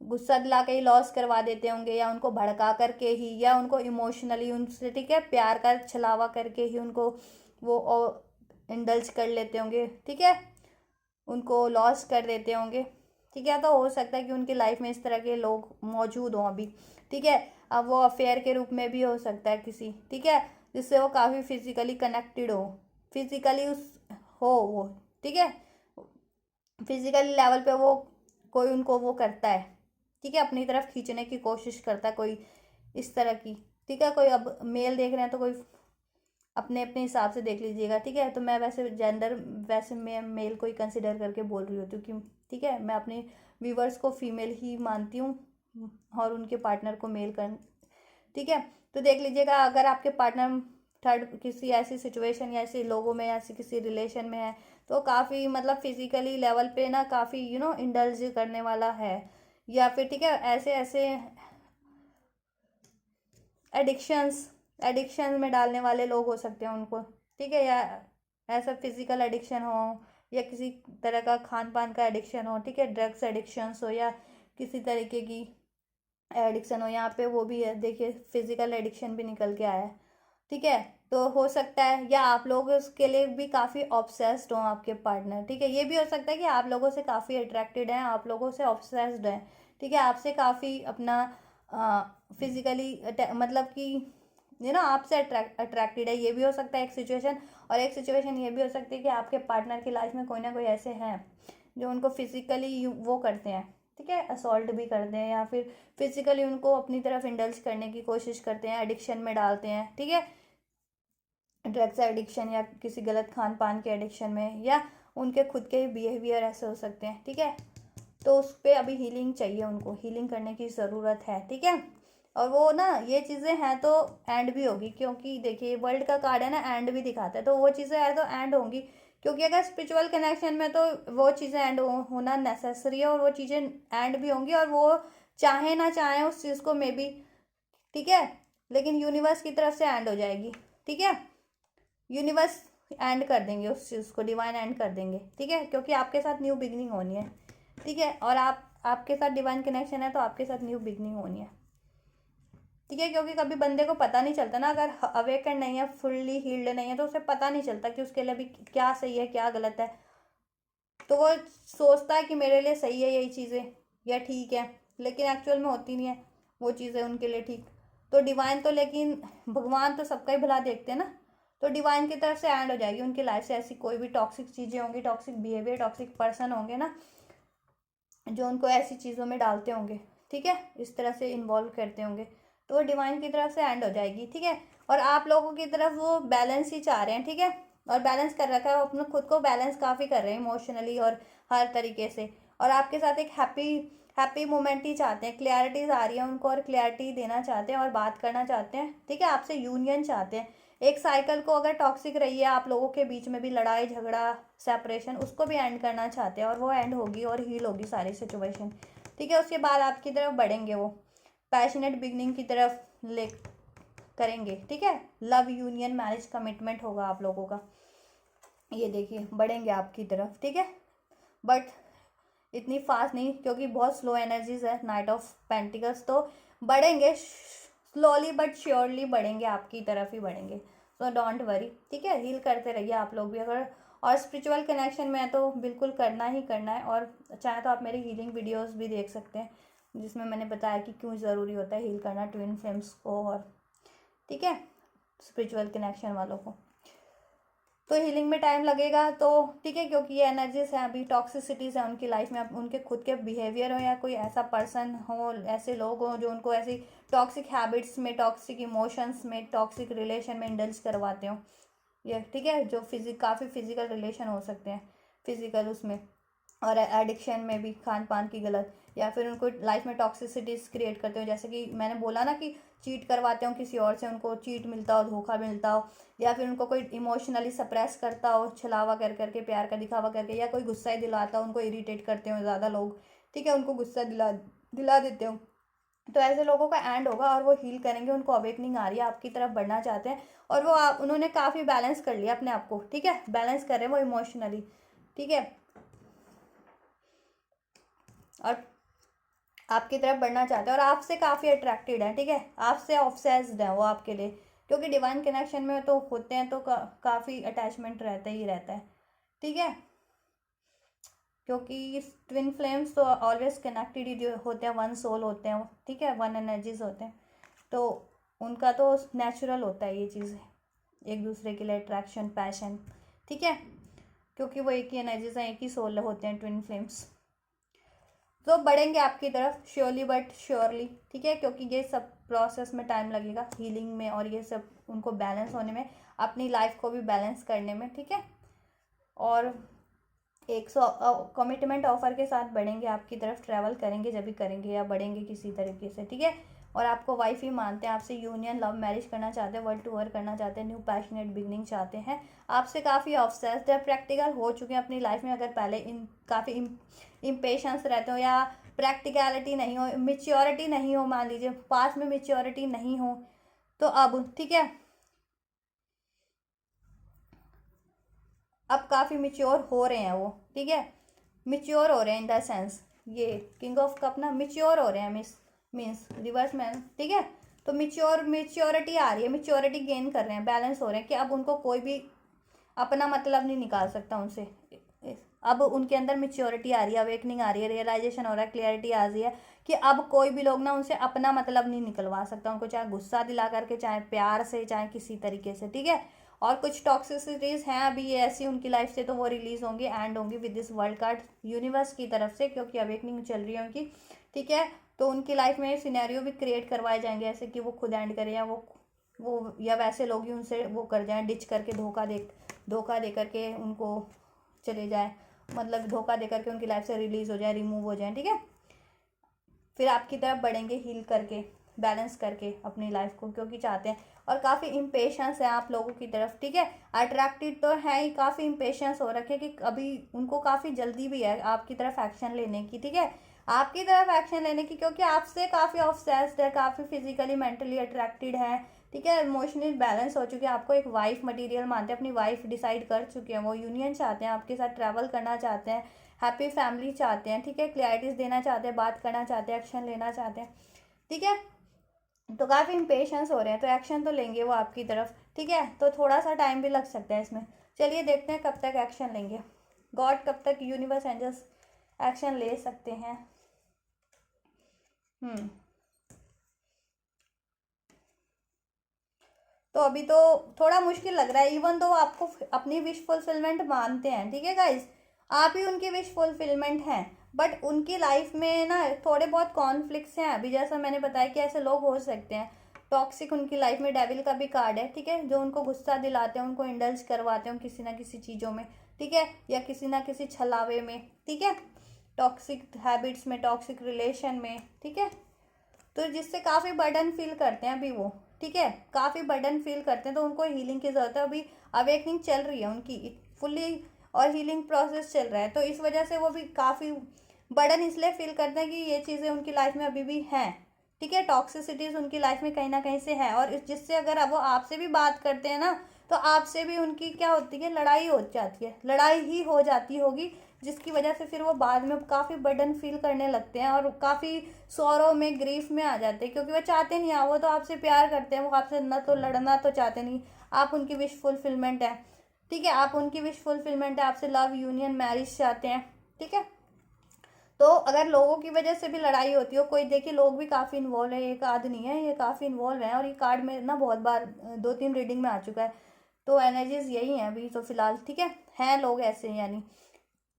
गुस्सा दिला के ही लॉस करवा देते होंगे, या उनको भड़का करके ही, या उनको इमोशनली उनसे, ठीक है, प्यार का छलावा करके ही उनको वो इंडल्ज कर लेते होंगे, ठीक है, उनको लॉस कर देते होंगे, ठीक है। तो हो सकता है कि उनकी लाइफ में इस तरह के लोग मौजूद हों अभी, ठीक है। अब वो अफेयर के रूप में भी हो सकता है किसी, ठीक है, जिससे वो काफ़ी फिजिकली कनेक्टेड हो, फिजिकली उस हो वो, ठीक है, फिजिकली लेवल पे वो कोई उनको वो करता है, ठीक है, अपनी तरफ खींचने की कोशिश करता है कोई इस तरह की, ठीक है। कोई अब मेल देख रहे हैं तो कोई अपने अपने हिसाब से देख लीजिएगा, ठीक है। तो मैं वैसे जेंडर, वैसे मैं मेल को ही कंसिडर करके बोल रही होती हूँ कि, ठीक है, मैं अपने व्यूवर्स को फीमेल ही मानती हूँ और उनके पार्टनर को मेल कर, ठीक है। तो देख लीजिएगा अगर आपके पार्टनर थर्ड किसी ऐसी सिचुएशन या ऐसे लोगों में, ऐसी किसी रिलेशन में है, तो काफ़ी मतलब फिजिकली लेवल पे ना काफ़ी इंडल्ज करने वाला है, या फिर ठीक है ऐसे ऐसे एडिक्शंस एडिक्शन में डालने वाले लोग हो सकते हैं उनको, ठीक है, या ऐसा फिजिकल एडिक्शन हो, या किसी तरह का खान पान का एडिक्शन हो, ठीक है, ड्रग्स एडिक्शंस हो, या किसी तरीके की एडिक्शन हो। यहाँ पे वो भी है, देखिए फिजिकल एडिक्शन भी निकल के आया है, ठीक है। तो हो सकता है, या आप लोग उसके लिए भी काफ़ी ऑब्सेस्ड हो आपके पार्टनर, ठीक है। ये भी हो सकता है कि आप लोगों से काफ़ी अट्रैक्टेड हैं, आप लोगों से ऑब्सेस्ड हैं, ठीक है, आपसे काफ़ी अपना फिजिकली मतलब कि आपसे अट्रैक्टेड है, ये भी हो सकता है एक सिचुएशन। और एक सिचुएशन ये भी हो सकती है कि आपके पार्टनर की लाइफ में कोई ना कोई ऐसे हैं जो उनको फिजिकली वो करते हैं, ठीक है, असॉल्ट भी करते हैं, या फिर फिजिकली उनको अपनी तरफ इंडल्ज करने की कोशिश करते हैं, एडिक्शन में डालते हैं, ठीक है। ड्रग्स एडिक्शन या किसी गलत खान पान के एडिक्शन में, या उनके खुद के ही बिहेवियर ऐसे हो सकते हैं, ठीक है। तो उस पर अभी हीलिंग चाहिए, उनको हीलिंग करने की ज़रूरत है, ठीक है। और वो ना ये चीज़ें हैं तो एंड भी होगी, क्योंकि देखिए वर्ल्ड का कार्ड है ना, एंड भी दिखाता है, तो वो चीज़ें है तो एंड होंगी, क्योंकि अगर स्पिरिचुअल कनेक्शन में तो वो चीज़ें एंड होना नेसेसरी है, और वो चीज़ें एंड भी होंगी, और वो चाहे ना चाहे उस चीज़ को मे बी, ठीक है, लेकिन यूनिवर्स की तरफ से एंड हो जाएगी, ठीक है। यूनिवर्स एंड कर देंगे उस चीज़ को, डिवाइन एंड कर देंगे, ठीक है, क्योंकि आपके साथ न्यू बिगनिंग होनी है, ठीक है। और आपके साथ डिवाइन कनेक्शन है तो आपके साथ न्यू बिगनिंग होनी है, ठीक है। क्योंकि कभी बंदे को पता नहीं चलता ना, अगर अवेकन नहीं है, फुल्ली हील्ड नहीं है, तो उसे पता नहीं चलता कि उसके लिए अभी क्या सही है क्या गलत है। तो वो सोचता है कि मेरे लिए सही है यही चीज़ें या ठीक है, लेकिन एक्चुअल में होती नहीं है वो चीज़ें उनके लिए ठीक। तो डिवाइन तो, लेकिन भगवान तो सबका ही भला देखते हैं ना, तो डिवाइन की तरफ से एंड हो जाएगी उनकी लाइफ से। ऐसी कोई भी टॉक्सिक चीज़ें होंगी, टॉक्सिक बिहेवियर, टॉक्सिक पर्सन होंगे ना जो उनको ऐसी चीज़ों में डालते होंगे, ठीक है, इस तरह से इन्वॉल्व करते होंगे, तो वो डिवाइन की तरफ से एंड हो जाएगी, ठीक है। और आप लोगों की तरफ वो बैलेंस ही चाह रहे हैं, ठीक है, और बैलेंस कर रखा है, वो अपने खुद को बैलेंस काफ़ी कर रहे हैं इमोशनली और हर तरीके से। और आपके साथ एक हैप्पी मोमेंट ही चाहते हैं, क्लैरिटीज आ रही है उनको, और क्लैरिटी देना चाहते हैं और बात करना चाहते हैं, ठीक है, आपसे यूनियन चाहते हैं। एक साइकिल को अगर टॉक्सिक रही है आप लोगों के बीच में भी, लड़ाई झगड़ा सेपरेशन, उसको भी एंड करना चाहते हैं, और वो एंड होगी और हील होगी सारी सिचुएशन, ठीक है। उसके बाद आपकी तरफ बढ़ेंगे, वो पैशनेट बिगनिंग की तरफ ले करेंगे, ठीक है। लव यूनियन मैरिज कमिटमेंट होगा आप लोगों का, ये देखिए बढ़ेंगे आपकी तरफ, ठीक है। बट इतनी फास्ट नहीं, क्योंकि बहुत स्लो एनर्जीज है नाइट ऑफ पेंटिकल्स, तो बढ़ेंगे स्लोली बट श्योरली, बढ़ेंगे आपकी तरफ ही बढ़ेंगे, सो डोंट वरी, ठीक है। हील करते रहिए आप लोग भी, अगर और स्पिरिचुअल कनेक्शन में है तो बिल्कुल करना ही करना है। और चाहे तो आप मेरी हीलिंग वीडियोस भी देख सकते हैं, जिसमें मैंने बताया कि क्यों ज़रूरी होता है हील करना ट्विन फ्लेम्स को, और ठीक है स्पिरिचुअल कनेक्शन वालों को। तो हीलिंग में टाइम लगेगा, तो ठीक है, क्योंकि ये एनर्जीज हैं अभी, टॉक्सिसिटीज़ हैं उनकी लाइफ में, उनके खुद के बिहेवियर हो या कोई ऐसा पर्सन हो, ऐसे लोग हों जो उनको ऐसी टॉक्सिक हैबिट्स में, टॉक्सिक इमोशंस में, टॉक्सिक रिलेशन में इंडल्ज करवाते हो, ये ठीक है, जो काफ़ी फिजिकल रिलेशन हो सकते हैं, फिजिकल उसमें, और एडिक्शन में भी, खान पान की गलत, या फिर उनको लाइफ में टॉक्सिसिटीज क्रिएट करते हो, जैसे कि मैंने बोला ना कि चीट करवाते हो किसी और से, उनको चीट मिलता हो, धोखा मिलता हो, या फिर उनको कोई इमोशनली सप्रेस करता हो, छलावा कर करके, प्यार का दिखावा करके, या कोई गुस्सा ही दिलाता हो, उनको इरिटेट करते हो ज़्यादा लोग, ठीक है, उनको गुस्सा दिला देते हो, तो ऐसे लोगों का एंड होगा और वो हील करेंगे, उनको अवेकनिंग आ रही है, आपकी तरफ बढ़ना चाहते हैं, और वो उन्होंने काफ़ी बैलेंस कर लिया अपने आप को, ठीक है, बैलेंस कर रहे हैं वो इमोशनली, ठीक है, और आपकी तरफ बढ़ना चाहते हैं, और आपसे काफ़ी अट्रैक्टेड है, ठीक है, आपसे ऑब्सेस्ड है वो आपके लिए, क्योंकि डिवाइन कनेक्शन में तो होते हैं तो काफ़ी अटैचमेंट रहता ही रहता है, ठीक है, क्योंकि ट्विन फ्लेम्स तो ऑलवेज कनेक्टेड ही होते हैं, वन सोल होते हैं, ठीक है, वन एनर्जीज होते हैं, तो उनका तो नेचुरल होता है ये चीज़, एक दूसरे के लिए अट्रैक्शन, पैशन, ठीक है, क्योंकि वो एक ही एनर्जीज हैं, एक ही सोल होते हैं ट्विन फ्लेम्स, तो बढ़ेंगे आपकी तरफ श्योरली बट श्योरली, ठीक है, क्योंकि ये सब प्रोसेस में टाइम लगेगा, हीलिंग में और ये सब उनको बैलेंस होने में, अपनी लाइफ को भी बैलेंस करने में, ठीक है, और एक कमिटमेंट ऑफर के साथ बढ़ेंगे आपकी तरफ, ट्रैवल करेंगे जब भी करेंगे, या बढ़ेंगे किसी तरीके से, ठीक है, और आपको वाइफ ही मानते हैं, आपसे यूनियन लव मैरिज करना चाहते हैं, वर्ल्ड टू वर्ल्ड करना चाहते हैं, न्यू पैशनेट बिगनिंग चाहते हैं, आपसे काफ़ी ऑब्सेस्ड है, प्रैक्टिकल हो चुके हैं अपनी लाइफ में, अगर पहले काफ़ी इम्पेशंस रहते हो, या प्रैक्टिकलिटी नहीं हो, मेच्योरिटी नहीं हो, मान लीजिए पास में मेच्योरिटी नहीं हो, तो अब ठीक है, अब काफ़ी मिच्योर हो रहे हैं वो, ठीक है, मिच्योर हो रहे हैं इन द सेंस, ये किंग ऑफ कप ना मिच्योर हो रहे हैं, मीन्स रिवर्स में, ठीक है, तो मिच्योरिटी आ रही है, मिच्योरिटी गेन कर रहे हैं, बैलेंस हो रहे हैं, कि अब उनको कोई भी अपना मतलब नहीं निकाल सकता उनसे, अब उनके अंदर मिच्योरिटी आ रही है, अवेकनिंग आ रही है, रियलाइजेशन हो रहा है, क्लियरिटी आ रही है, कि अब कोई भी लोग ना उनसे अपना मतलब नहीं निकलवा सकता उनको, चाहे गुस्सा दिला करके, चाहे प्यार से, चाहे किसी तरीके से, ठीक है। और कुछ टॉक्सिसिटीज़ हैं अभी ये ऐसी उनकी लाइफ से, तो वो रिलीज होंगी, एंड होंगी with this world card universe की तरफ से, क्योंकि अवेकनिंग चल रही है उनकी, ठीक है, तो उनकी लाइफ में सिनेरियो भी क्रिएट करवाए जाएंगे, ऐसे कि वो खुद एंड करें, या वो वो या वैसे लोग ही उनसे वो कर जाएं, डिच करके धोखा दे करके उनको चले जाए, मतलब धोखा दे करके उनकी लाइफ से रिलीज हो जाए, रिमूव हो जाए, ठीक है। फिर आपकी तरफ बढ़ेंगे हील करके, बैलेंस करके अपनी लाइफ को, क्योंकि चाहते हैं। और काफ़ी इम्पेशंस है आप लोगों की तरफ, ठीक है। अट्रैक्टेड तो है ही, काफ़ी इम्पेशंस हो रखे कि अभी उनको काफ़ी जल्दी भी है आपकी तरफ एक्शन लेने की, ठीक है, आपकी तरफ एक्शन लेने की, क्योंकि आपसे काफ़ी ऑब्सेस्ड है, काफ़ी फिजिकली मेंटली अट्रैक्टेड है, ठीक है। इमोशनली बैलेंस हो चुके हैं, आपको एक वाइफ मटेरियल मानते हैं, अपनी वाइफ डिसाइड कर चुके हैं, वो यूनियन चाहते हैं, आपके साथ ट्रैवल करना चाहते हैं, हैप्पी फैमिली चाहते हैं, ठीक है, क्लैरिटीज देना चाहते हैं, बात करना चाहते हैं, एक्शन लेना चाहते हैं, ठीक है। तो काफ़ी इम्पेशंस हो रहे हैं, तो एक्शन तो लेंगे वो आपकी तरफ, ठीक है। तो थोड़ा सा टाइम भी लग सकता है इसमें, चलिए देखते हैं कब तक एक्शन लेंगे गॉड, कब तक यूनिवर्स एंजल्स एक्शन ले सकते हैं। तो अभी तो थोड़ा मुश्किल लग रहा है, इवन तो आपको अपनी विश फुलफिलमेंट मानते हैं, ठीक है गाइस, आप ही उनकी विश फुलफिलमेंट हैं, बट उनकी लाइफ में ना थोड़े बहुत कॉन्फ्लिक्ट्स हैं अभी, जैसा मैंने बताया कि ऐसे लोग हो सकते हैं टॉक्सिक, उनकी लाइफ में डेविल का भी कार्ड है, ठीक है, जो उनको गुस्सा दिलाते हैं, उनको इंडल्ज करवाते हैं किसी ना किसी चीज़ों में, ठीक है, या किसी ना किसी छलावे में, ठीक है, टॉक्सिक हैबिट्स में, टॉक्सिक रिलेशन में, ठीक है। तो जिससे काफ़ी बर्डन फील करते हैं अभी वो, ठीक है, काफ़ी बर्डन फील करते हैं, तो उनको हीलिंग की ज़रूरत है, अभी अवेकनिंग चल रही है उनकी फुल्ली, और हीलिंग प्रोसेस चल रहा है, तो इस वजह से वो भी काफ़ी बर्डन इसलिए फील करते हैं कि ये चीज़ें उनकी लाइफ में अभी भी हैं, ठीक है, टॉक्सिसिटीज़ उनकी लाइफ में कहीं ना कहीं से है, और जिससे अगर वो आपसे भी बात करते हैं ना, तो आपसे भी उनकी क्या होती है, लड़ाई हो जाती है, लड़ाई ही हो जाती होगी, जिसकी वजह से फिर वो बाद में काफ़ी बर्डन फील करने लगते हैं, और काफ़ी सौरों में, ग्रीफ में आ जाते हैं, क्योंकि वो चाहते नहीं, वो तो आपसे प्यार करते हैं, वो आपसे न तो लड़ना तो चाहते नहीं, आप उनकी विश फुलफिलमेंट है, ठीक है, आप उनकी विश फुलफिलमेंट है, आपसे लव यूनियन मैरिज चाहते हैं, ठीक है। तो अगर लोगों की वजह से भी लड़ाई होती हो कोई, देखिए लोग भी काफ़ी इन्वॉल्व है, एक आध नहीं है, ये काफ़ी इन्वॉल्व है, और ये कार्ड में ना बहुत बार 2-3 रीडिंग में आ चुका है, तो एनर्जीज यही हैं अभी तो फिलहाल, ठीक है लोग ऐसे यानी,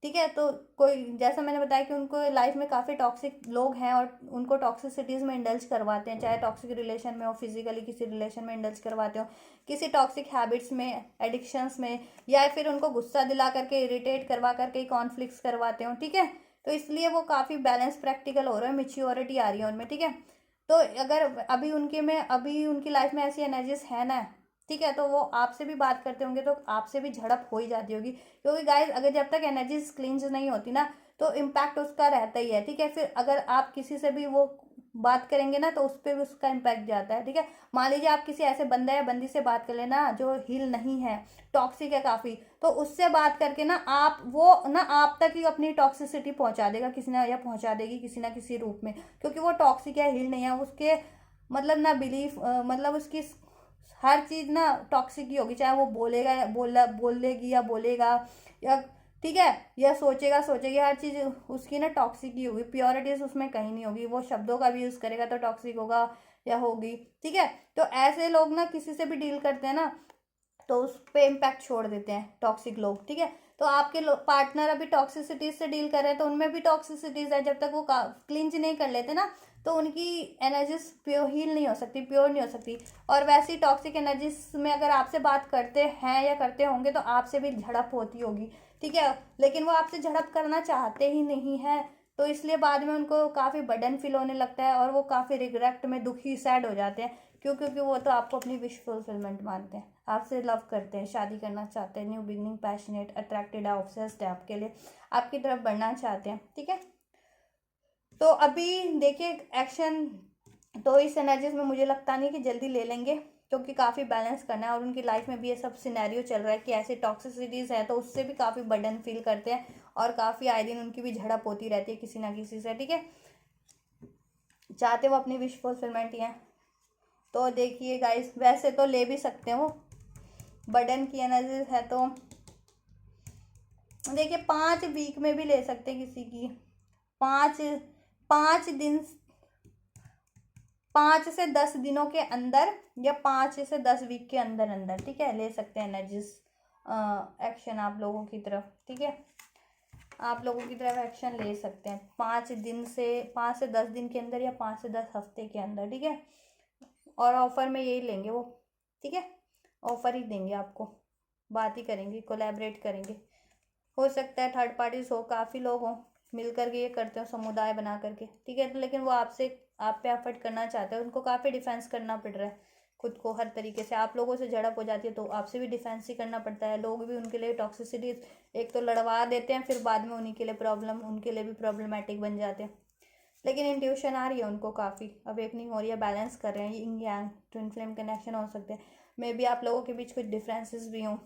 ठीक है। तो कोई, जैसा मैंने बताया कि उनको लाइफ में काफ़ी टॉक्सिक लोग हैं, और उनको टॉक्सिसिटीज़ में इंडल्ज करवाते हैं, चाहे टॉक्सिक रिलेशन में हो, फिजिकली किसी रिलेशन में इंडल्ज करवाते हो, किसी टॉक्सिक हैबिट्स में, एडिक्शंस में, या फिर उनको गुस्सा दिला करके, इरिटेट करवा करके कॉन्फ्लिक्ट्स करवाते हो, ठीक है। तो इसलिए वो काफ़ी बैलेंस प्रैक्टिकल हो रहा है, मेच्योरिटी आ रही है उनमें, ठीक है। तो अगर अभी उनकी लाइफ में ऐसी एनर्जीज है ना, ठीक है, तो वो आपसे भी बात करते होंगे, तो आपसे भी झड़प हो ही जाती होगी, क्योंकि गाइस अगर जब तक एनर्जीज क्लींस नहीं होती ना, तो इम्पैक्ट उसका रहता ही है, ठीक है। फिर अगर आप किसी से भी वो बात करेंगे ना, तो उस पर भी उसका इम्पैक्ट जाता है, ठीक है। मान लीजिए आप किसी ऐसे बंदा या बंदी से बात कर लेना जो हील नहीं है, टॉक्सिक है काफ़ी, तो उससे बात करके ना आप तक ही अपनी टॉक्सिसिटी पहुंचा देगा किसी ना, या पहुंचा देगी किसी ना किसी रूप में, क्योंकि वो टॉक्सिक है, हील नहीं है, उसके मतलब ना बिलीफ, मतलब उसकी हर चीज़ ना टॉक्सिक ही होगी, चाहे वो बोलेगी या बोलेगा, या ठीक है, या सोचेगी, हर चीज़ उसकी ना टॉक्सिक ही होगी, प्योरिटीज उसमें कहीं नहीं होगी, वो शब्दों का भी यूज़ करेगा तो टॉक्सिक होगा या होगी, ठीक है। तो ऐसे लोग ना किसी से भी डील करते हैं ना, तो उस पे इम्पैक्ट छोड़ देते हैं टॉक्सिक लोग, ठीक है। तो आपके पार्टनर अभी टॉक्सिसिटीज से डील कर रहे हैं, तो उनमें भी टॉक्सिसिटीज है, जब तक वो क्लींज नहीं कर लेते ना, तो उनकी एनर्जीज प्योर हील नहीं हो सकती, प्योर नहीं हो सकती। और वैसी टॉक्सिक एनर्जीज में अगर आपसे बात करते हैं या करते होंगे, तो आपसे भी झड़प होती होगी, ठीक है, लेकिन वो आपसे झड़प करना चाहते ही नहीं है, तो इसलिए बाद में उनको काफ़ी बर्डन फील होने लगता है, और वो काफ़ी रिग्रेट में, दुखी, सैड हो जाते हैं, क्योंकि वो तो आपको अपनी विश फुलफिलमेंट मानते हैं, आपसे लव करते हैं, शादी करना चाहते हैं, न्यू बिगनिंग, पैशनेट, अट्रैक्टेड है, ऑब्सेस्ड है आपके लिए, आपकी तरफ बढ़ना चाहते हैं, ठीक है। तो अभी देखिए एक्शन तो इस एनर्जीज में मुझे लगता नहीं कि जल्दी ले लेंगे, क्योंकि काफ़ी बैलेंस करना है, और उनकी लाइफ में भी ये सब सिनेरियो चल रहा है कि ऐसे टॉक्सिसिटीज़ है, तो उससे भी काफ़ी बर्डन फील करते हैं, और काफ़ी आए दिन उनकी भी झड़प होती रहती है किसी ना किसी से, ठीक है। चाहते वो अपनी विश फुलफिलमेंट ही है, तो देखिए गाइस, वैसे तो ले भी सकते हो, बर्डन की एनर्जी है, तो देखिए 5 वीक में भी ले सकते हैं किसी की, 5 5 दिन, 5 से 10 दिनों के अंदर, या 5 से 10 वीक के अंदर अंदर, ठीक है, ले सकते हैं एनर्जीज एक्शन आप लोगों की तरफ, ठीक है, आप लोगों की तरफ एक्शन ले सकते हैं 5 से 10 दिन के अंदर, या 5 से 10 हफ्ते के अंदर, ठीक है। और ऑफर में यही लेंगे वो, ठीक है, ऑफर ही देंगे आपको, बात ही करेंगे, कोलैबोरेट करेंगे। हो सकता है थर्ड पार्टीज हो, काफ़ी लोग हों मिल करके ये करते हो, समुदाय बना करके, ठीक है। तो लेकिन वो आपसे, आप पे एफर्ट करना चाहते हैं, उनको काफ़ी डिफेंस करना पड़ रहा है खुद को हर तरीके से। आप लोगों से झड़प हो जाती है तो आपसे भी डिफेंस ही करना पड़ता है। लोग भी उनके लिए टॉक्सिसिटी एक तो लड़वा देते हैं, फिर बाद में उन्हीं के लिए प्रॉब्लम, उनके लिए भी प्रॉब्लमेटिक बन जाते हैं। लेकिन इंट्यूशन आ रही है उनको, काफ़ी अवेकनिंग हो रही है, बैलेंस कर रहे हैं, यिंग यांग ट्विन फ्लेम कनेक्शन हो सकते हैं। मे बी आप लोगों के बीच कुछ डिफरेंसेस भी हों,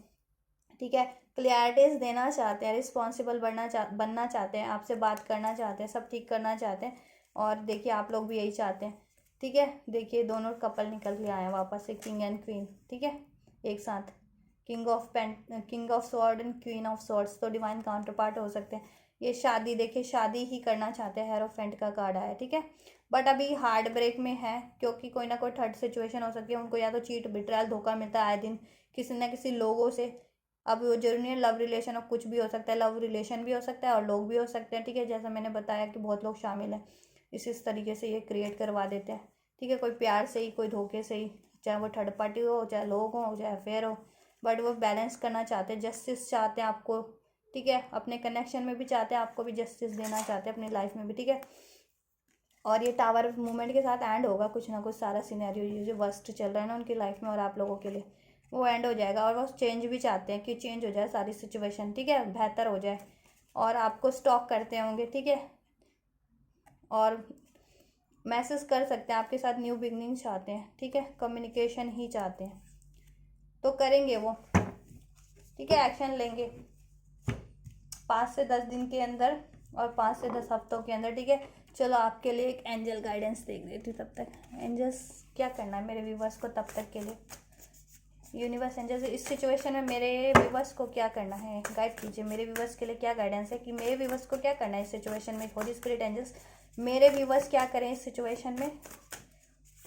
ठीक है। क्लियरिटीज देना चाहते हैं, रिस्पॉन्सिबल बनना चाहते हैं, आपसे बात करना चाहते हैं, सब ठीक करना चाहते हैं। और देखिए आप लोग भी यही चाहते हैं, ठीक है। देखिए दोनों कपल निकल के आए हैं वापस से, किंग एंड क्वीन, ठीक है, एक साथ। King of sword and queen of swords तो डिवाइन काउंटर पार्ट हो सकते हैं। ये शादी, देखिए शादी ही करना चाहते हैं, हेरोफेंट का कार्ड आया, ठीक है। बट अभी हार्ट ब्रेक में है, क्योंकि कोई ना कोई थर्ड सिचुएशन हो सकती है उनको, या तो चीट बिट्रायल धोखा मिलता है आए दिन किसी न किसी लोगों से। अब वो जरूरी नहीं है लव रिलेशन, और कुछ भी हो सकता है, लव रिलेशन भी हो सकता है और लोग भी हो सकते हैं, ठीक है। जैसा मैंने बताया कि बहुत लोग शामिल हैं, इस तरीके से ये क्रिएट करवा देते हैं, ठीक है। कोई प्यार से ही, कोई धोखे से ही, चाहे वो थर्ड पार्टी हो, चाहे लोग हो, चाहे अफेयर हो। बट वो बैलेंस करना चाहते हैं, जस्टिस चाहते हैं आपको, ठीक है। अपने कनेक्शन में भी चाहते हैं, आपको भी जस्टिस देना चाहते हैं अपनी लाइफ में भी, ठीक है। और ये टावर मूवमेंट के साथ एंड होगा कुछ ना कुछ, सारा सिनेरियो ये जो वर्स्ट चल रहा है ना उनकी लाइफ में और आप लोगों के लिए, वो एंड हो जाएगा। और वो चेंज भी चाहते हैं कि चेंज हो जाए सारी सिचुएशन, ठीक है, बेहतर हो जाए। और आपको स्टॉक करते होंगे, ठीक है। और मैसेज कर सकते हैं, आपके साथ न्यू बिगनिंग चाहते हैं, ठीक है, कम्युनिकेशन ही चाहते हैं, तो करेंगे वो, ठीक है, एक्शन लेंगे 5 से 10 दिन के अंदर और 5 से 10 हफ्तों के अंदर, ठीक है। चलो आपके लिए एक एंजल गाइडेंस देख देती हूँ तब तक। एंजल्स क्या करना है मेरे व्यूवर्स को तब तक के लिए, यूनिवर्स एंजल्स इस सिचुएशन में मेरे व्यूवर्स को क्या करना है, गाइड कीजिए। मेरे व्यूवर्स के लिए क्या गाइडेंस है कि मेरे व्यूवर्स को क्या करना है इस सिचुएशन में। होली स्पिरिट एंजल्स मेरे व्यूवर्स क्या करें इस सिचुएशन में,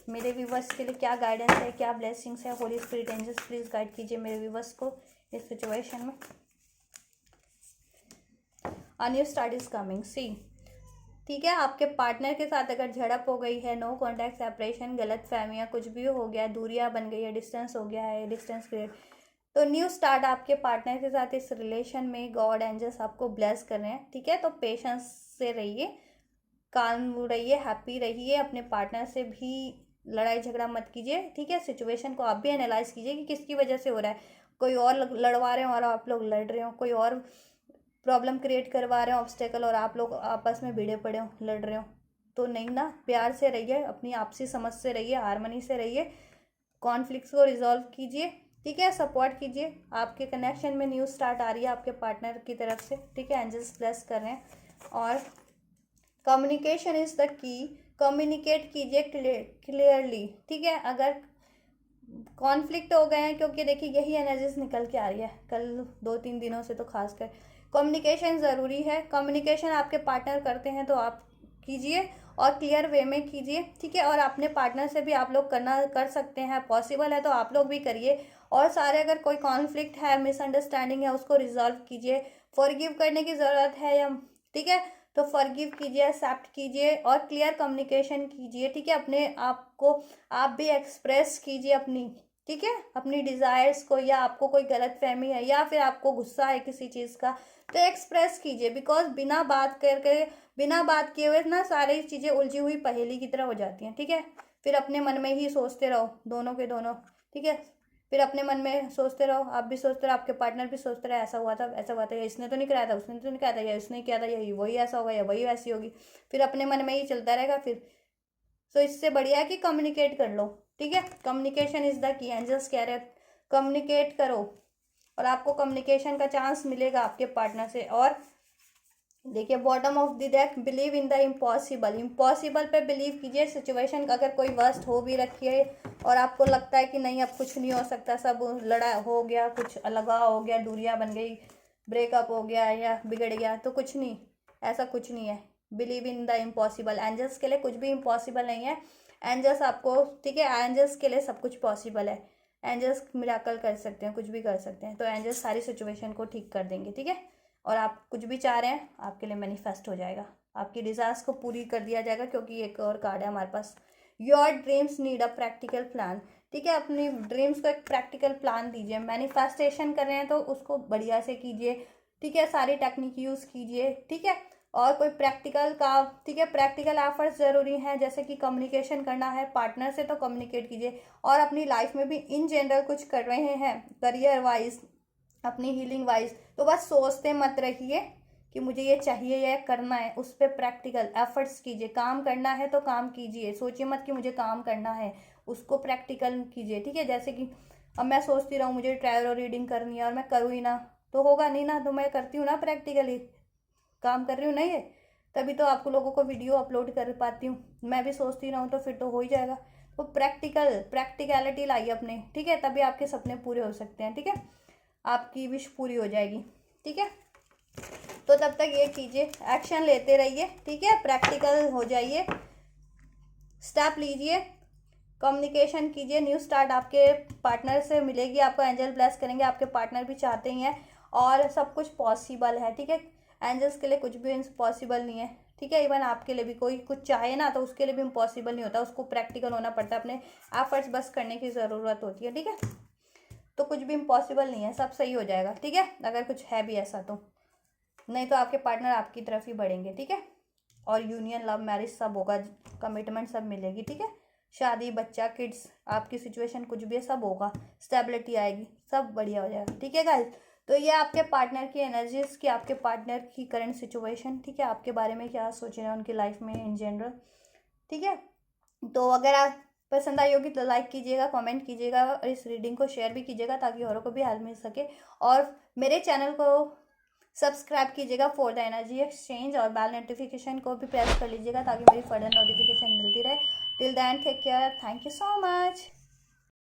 मेरे व्यूवर्स के लिए क्या गाइडेंस है, क्या ब्लेसिंग्स है। Holy spirit angels please guide कीजिए मेरे व्यूवर्स को इस सिचुएशन में। A new start is coming, see, ठीक है। आपके पार्टनर के साथ अगर झड़प हो गई है, नो कॉन्टैक्ट, सेपरेशन, गलत फहमियाँ, कुछ भी हो गया, दूरियां बन गई है, डिस्टेंस हो गया है, डिस्टेंस क्रिएट, तो न्यू स्टार्ट आपके पार्टनर के साथ इस रिलेशन में गॉड एंजल्स आपको ब्लेस कर रहे हैं, ठीक है। तो पेशेंस से रहिए, काम रहिए, हैप्पी रहिए, अपने पार्टनर से भी लड़ाई झगड़ा मत कीजिए, ठीक है। सिचुएशन को आप भी एनालाइज कीजिए कि किसकी वजह से हो रहा है। कोई और लड़वा रहे हो और आप लोग लड़ रहे हो, कोई और प्रॉब्लम क्रिएट करवा रहे हो, ऑब्स्टेकल, और आप लोग आपस में भिड़े पड़े हो, लड़ रहे हो, तो नहीं ना। प्यार से रहिए, अपनी आपसी समझ से रहिए, हारमोनी से रहिए, कॉन्फ्लिक्ट्स को रिजॉल्व कीजिए, ठीक है, सपोर्ट कीजिए। आपके कनेक्शन में न्यू स्टार्ट आ रही है आपके पार्टनर की तरफ से, ठीक है, एंजल्स ब्लेस कर रहे हैं। और कम्युनिकेशन इज द की, कम्युनिकेट कीजिए क्लियरली, ठीक है। अगर कॉन्फ्लिक्ट हो गए हैं, क्योंकि देखिए यही एनर्जीज निकल के आ रही है कल 2-3 दिनों से, तो खासकर कम्युनिकेशन ज़रूरी है। कम्युनिकेशन आपके पार्टनर करते हैं तो आप कीजिए और क्लियर वे में कीजिए, ठीक है। और अपने पार्टनर से भी आप लोग कर सकते हैं, पॉसिबल है तो आप लोग भी करिए। और सारे अगर कोई कॉन्फ्लिक्ट है, मिसअंडरस्टैंडिंग है, उसको रिजॉल्व कीजिए। फॉरगिव करने की ज़रूरत है या, ठीक है, तो फॉरगिव कीजिए, एक्सेप्ट कीजिए और क्लियर कम्युनिकेशन कीजिए, ठीक है। अपने आप को आप भी एक्सप्रेस कीजिए अपनी, ठीक है, अपनी डिज़ायर्स को, या आपको कोई गलत फहमी है या फिर आपको गुस्सा है किसी चीज़ का, तो एक्सप्रेस कीजिए। बिकॉज बिना बात करके, बिना बात किए हुए ना सारी चीज़ें उलझी हुई पहेली की तरह हो जाती हैं, ठीक है। फिर अपने मन में ही सोचते रहो दोनों के दोनों, ठीक है। फिर अपने मन में सोचते रहो, आप भी सोचते रहो, आपके पार्टनर भी सोचते रहे, ऐसा हुआ था, ऐसा हुआ था, या इसने तो नहीं कराया था, उसने तो नहीं कराया था, या उसने किया था, या वही ऐसा होगा, या वही वैसी होगी। फिर अपने मन में ही चलता रहेगा फिर। तो इससे बढ़िया है कि कम्युनिकेट कर लो, ठीक है। Communication is the key, angels कह रहे हैं कम्युनिकेट करो, और आपको कम्युनिकेशन का चांस मिलेगा आपके पार्टनर से। और देखिए bottom of the deck, believe in the impossible, impossible पे बिलीव कीजिए। सिचुएशन अगर कोई वर्स्ट हो भी रखी है और आपको लगता है कि नहीं अब कुछ नहीं हो सकता, सब लड़ा हो गया, कुछ अलगाव हो गया, दूरियां बन गई, ब्रेकअप हो गया या बिगड़ गया, तो कुछ नहीं, ऐसा कुछ नहीं है। Believe in the impossible, angels के लिए कुछ भी इम्पॉसिबल नहीं है। एंजल्स आपको, ठीक है, एंजल्स के लिए सब कुछ पॉसिबल है। एंजल्स मिराकल कर सकते हैं, कुछ भी कर सकते हैं, तो एंजल्स सारी सिचुएशन को ठीक कर देंगे, ठीक है। और आप कुछ भी चाह रहे हैं आपके लिए मैनिफेस्ट हो जाएगा, आपकी डिज़ायर्स को पूरी कर दिया जाएगा, क्योंकि एक और कार्ड है हमारे पास, your dreams need a practical plan. ठीक है। अपनी ड्रीम्स को एक प्रैक्टिकल प्लान दीजिए। मैनिफेस्टेशन कर रहे हैं तो उसको बढ़िया से कीजिए, ठीक है। सारी टेक्निक यूज़ कीजिए, ठीक है। और कोई प्रैक्टिकल का, ठीक है, प्रैक्टिकल एफर्ट्स ज़रूरी हैं, जैसे कि कम्युनिकेशन करना है पार्टनर से तो कम्युनिकेट कीजिए। और अपनी लाइफ में भी इन जनरल कुछ कर रहे हैं करियर वाइज, अपनी हीलिंग वाइज, तो बस सोचते मत रहिए कि मुझे ये चाहिए या करना है, उस पर प्रैक्टिकल एफर्ट्स कीजिए। काम करना है तो काम कीजिए, सोचिए मत कि मुझे काम करना है, उसको प्रैक्टिकल कीजिए, ठीक है। जैसे कि अब मैं सोचती रहूँ मुझे टैरो रीडिंग करनी है और मैं करूँ ही ना, तो होगा नहीं ना। तो मैं करती हूँ ना, प्रैक्टिकली काम कर रही हूँ ना ये, तभी तो आपको लोगों को वीडियो अपलोड कर पाती हूँ। मैं भी सोचती रहूँ तो फिर तो हो ही जाएगा। तो प्रैक्टिकलिटी लाइए अपने, ठीक है, तभी आपके सपने पूरे हो सकते हैं, ठीक है। आपकी विश पूरी हो जाएगी, ठीक है। तो तब तक ये कीजिए, एक्शन लेते रहिए, ठीक है, प्रैक्टिकल हो जाइए, स्टेप लीजिए, कम्युनिकेशन कीजिए। न्यू स्टार्ट आपके पार्टनर से मिलेगी, आपको एंजल ब्लेस करेंगे, आपके पार्टनर भी चाहते ही हैं और सब कुछ पॉसिबल है, ठीक है। एंजल्स के लिए कुछ भी इम्पॉसिबल नहीं है, ठीक है। इवन आपके लिए भी कोई कुछ चाहे ना तो उसके लिए भी इम्पॉसिबल नहीं होता, उसको प्रैक्टिकल होना पड़ता है, अपने एफर्ट्स बस करने की ज़रूरत होती है, ठीक है। तो कुछ भी इम्पॉसिबल नहीं है, सब सही हो जाएगा, ठीक है। अगर कुछ है भी ऐसा तो, नहीं तो आपके पार्टनर आपकी तरफ ही बढ़ेंगे, ठीक है। और यूनियन, लव मैरिज सब होगा, कमिटमेंट सब मिलेगी, ठीक है। शादी, बच्चा, किड्स, आपकी सिचुएशन कुछ भी है सब होगा, स्टेबिलिटी आएगी, सब बढ़िया हो जाएगा, ठीक है गाइस। तो ये आपके पार्टनर की एनर्जीज की, आपके पार्टनर की करंट सिचुएशन, ठीक है, आपके बारे में क्या सोच रहे हैं उनकी लाइफ में इन जनरल, ठीक है। तो अगर आप पसंद आई होगी तो लाइक कीजिएगा, कमेंट कीजिएगा और इस रीडिंग को शेयर भी कीजिएगा ताकि औरों को भी हेल्प मिल सके। और मेरे चैनल को सब्सक्राइब कीजिएगा फॉर द एनर्जी एक्सचेंज, और बेल नोटिफिकेशन को भी प्रेस कर लीजिएगा ताकि मेरी फर्दर नोटिफिकेशन मिलती रहे। Till then take care, thank you so much.